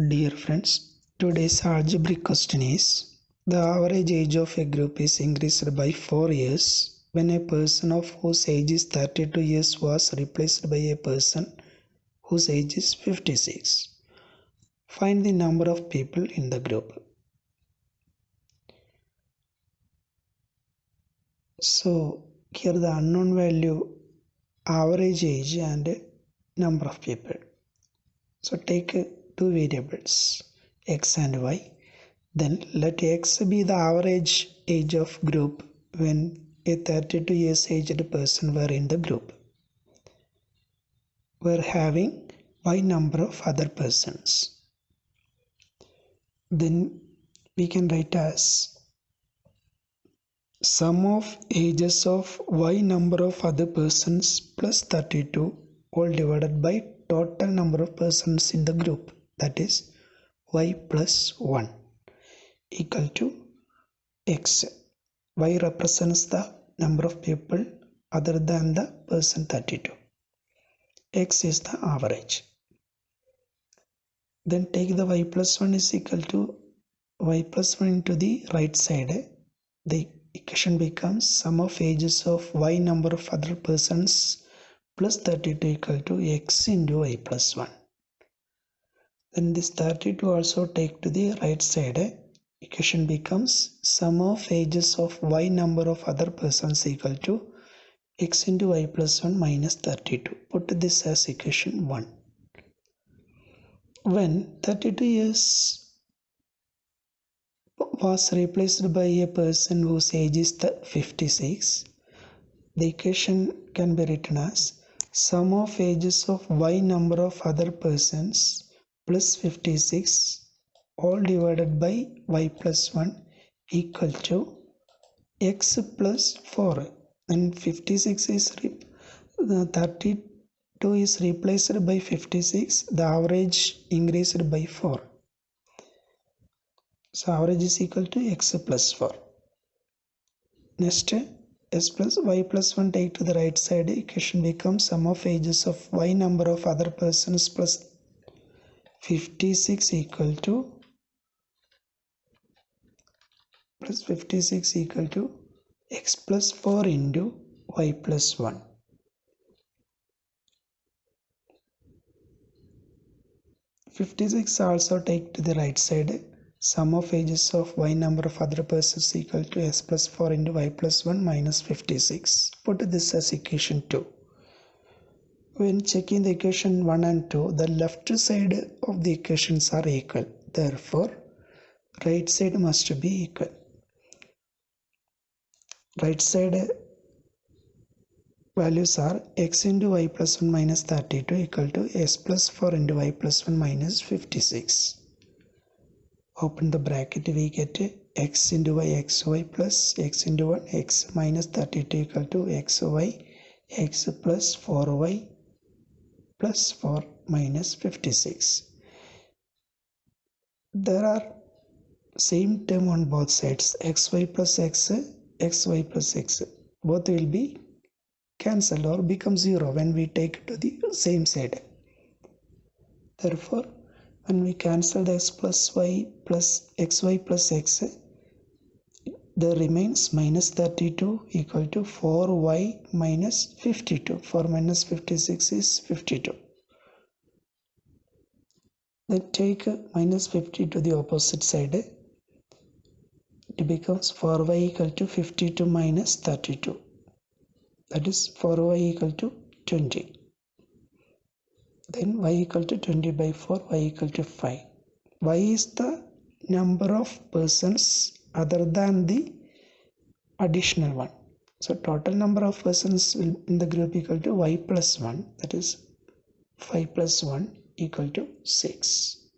Dear friends, today's algebraic question is: the average age of a group is increased by 4 years when a person of whose age is 32 years was replaced by a person whose age is 56. Find the number of people in the group. So here the unknown value, average age and number of people. So take two variables x and y. Then let x be the average age of group when a 32 years aged person were in the group. We're having y number of other persons. Then we can write as sum of ages of y number of other persons plus 32 all divided by total number of persons in the group, that is y plus 1 equal to x. Y represents the number of people other than the person 32. X is the average. Then take the y plus 1 is equal to y plus 1 into the right side. The equation becomes sum of ages of y number of other persons plus 32 equal to x into y plus 1. Then this 32 also take to the right side. Equation becomes sum of ages of y number of other persons equal to x into y plus 1 minus 32. Put this as equation 1. When 32 years was replaced by a person whose age is 56, the equation can be written as sum of ages of y number of other persons plus 56 all divided by y plus 1 equal to x plus 4. And 56 is 32 is replaced by 56, the average increased by 4. So average is equal to x plus 4. Next, s plus y plus 1 take to the right side. Equation becomes sum of ages of y number of other persons plus 56 equal to x plus 4 into y plus 1. Also take to the right side. Sum of ages of y number of other persons equal to s plus 4 into y plus 1 minus 56. Put this as equation 2. When checking the equation 1 and 2, the left side of the equations are equal. Therefore, right side must be equal. Right side values are x into y plus 1 minus 32 equal to s plus 4 into y plus 1 minus 56. Open the bracket, we get x into y xy plus x into 1 x minus 32 equal to xy x plus 4y plus 4 minus 56. There are same term on both sides, xy plus x, xy plus x. Both will be cancelled or become 0 when we take to the same side. Therefore, when we cancel the x plus y plus xy plus x, there remains minus 32 equal to 4y minus 52. 4 minus 56 is 52. Then take minus 50 to the opposite side. It becomes 4y equal to 52 minus 32. That is 4y equal to 20. Then y equal to 20 by 4, y equal to 5. Y is the number of persons other than the additional one. So total number of persons in the group equal to y plus 1, that is 5 plus 1 equal to 6.